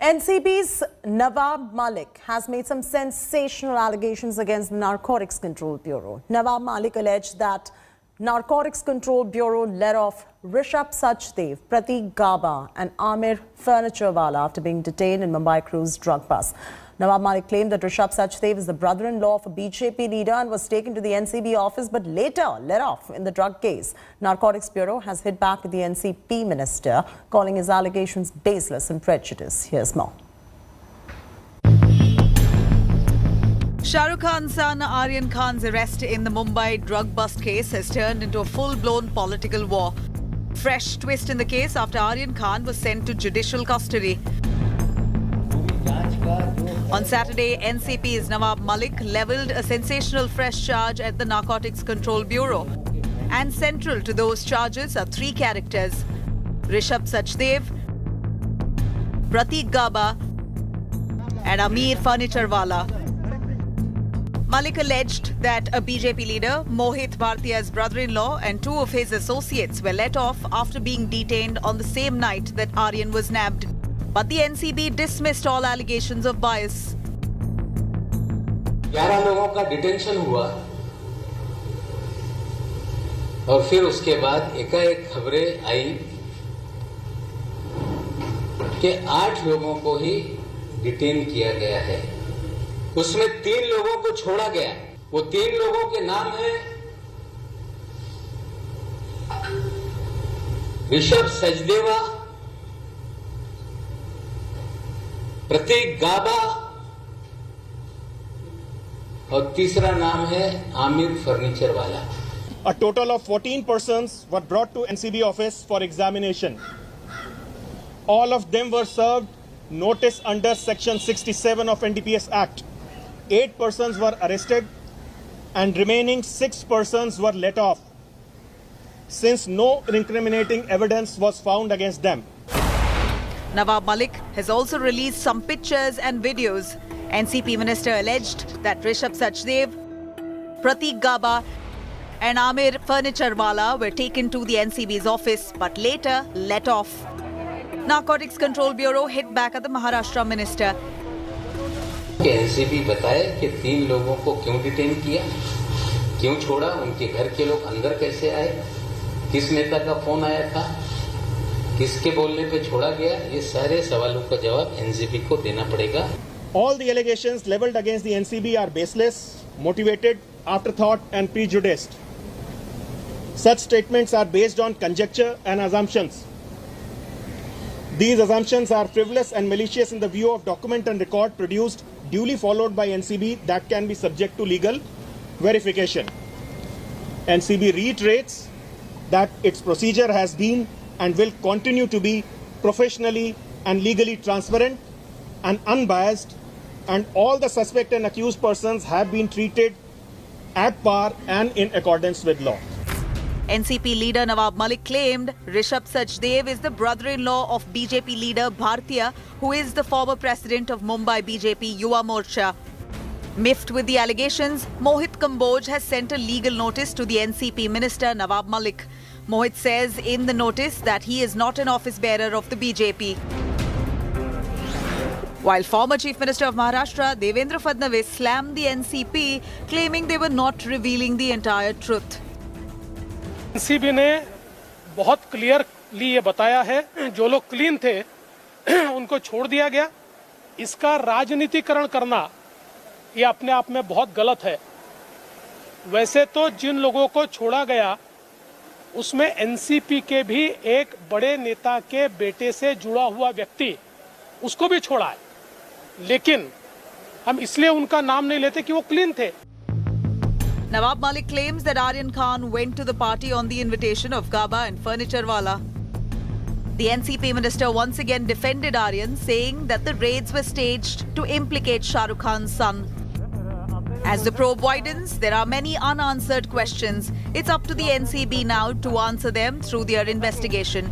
NCB's Nawab Malik has made some sensational allegations against the Narcotics Control Bureau. Nawab Malik alleged that Narcotics Control Bureau let off Rishabh Sachdev, Pratik Gaba and Amir Furniturewala after being detained in Mumbai cruise drug bust. Nawab Malik claimed that Rishabh Sachdev is the brother-in-law of a BJP leader and was taken to the NCB office but later let off in the drug case. Narcotics Bureau has hit back at the NCP minister, calling his allegations baseless and prejudiced. Here's more. Shah Rukh Khan's son Aryan Khan's arrest in the Mumbai drug bust case has turned into a full-blown political war. Fresh twist in the case after Aryan Khan was sent to judicial custody. On Saturday, NCP's Nawab Malik levelled a sensational fresh charge at the Narcotics Control Bureau. And central to those charges are three characters: Rishabh Sachdev, Pratik Gaba and Amir Furniturewala. Malik alleged that a BJP leader, Mohit Bhartia's brother-in-law and two of his associates were let off after being detained on the same night that Aryan was nabbed. But the NCB dismissed all allegations of bias. 11 लोगों का detention हुआ और फिर उसके बाद एकाएक खबरें आई कि 8 लोगों को ही डिटेन किया गया है। उसमें 3 लोगों को छोड़ा गया। वो 3 लोगों के नाम हैं ऋषभ सचदेवा, प्रतीक गाबा और तीसरा नाम है Aamir फर्नीचरवाला। A total of 14 persons were brought to NCB office for examination. All of them were served notice under Section 67 of NDPS Act. 8 persons were arrested and remaining 6 persons were let off, since no incriminating evidence was found against them. Nawab Malik has also released some pictures and videos. NCP minister alleged that Rishabh Sachdev, Pratik Gaba and Amir Furniturewala were taken to the NCB's office but later let off. Narcotics Control Bureau hit back at the Maharashtra minister. NCB बताए कि 3 लोगों को क्यों detain किया, क्यों छोड़ा, उनके घर के लोग अंदर कैसे आए, किस नेता का फोन आया था, किसके बोलने पे छोड़ा गया, ये सारे सवालों का जवाब NCB को देना पड़ेगा। All the allegations leveled against the NCB are baseless, motivated, afterthought and prejudiced. Such statements are based on conjecture and assumptions. These assumptions are frivolous and malicious in the view of document and record produced, duly followed by NCB that can be subject to legal verification. NCB reiterates that its procedure has been and will continue to be professionally and legally transparent and unbiased, and all the suspect and accused persons have been treated at par and in accordance with law. NCP leader Nawab Malik claimed Rishabh Sachdev is the brother-in-law of BJP leader Bhartia, who is the former president of Mumbai BJP Yuva Morcha. Miffed with the allegations, Mohit Kamboj has sent a legal notice to the NCP minister Nawab Malik. Mohit says in the notice that he is not an office bearer of the BJP. While former Chief Minister of Maharashtra Devendra Fadnavis slammed the NCP, claiming they were not revealing the entire truth. NCB ने बहुत clearly ये बताया है, जो लोग clean थे उनको छोड़ दिया गया। इसका राजनीतिकरण करना ये अपने आप में बहुत गलत है। वैसे तो जिन लोगों को छोड़ा गया उसमें NCP के भी एक बड़े नेता के बेटे से जुड़ा हुआ व्यक्ति, उसको भी छोड़ा है, लेकिन हम इसलिए उनका नाम नहीं लेते कि वो क्लीन थे। Nawab Malik claims that Aryan Khan went to the party on the invitation of Gaba and Furniturewala. The NCP minister once again defended Aryan, saying that the raids were staged to implicate Shah Rukh Khan's son. As the probe widens, there are many unanswered questions. It's up to the NCB now to answer them through their investigation.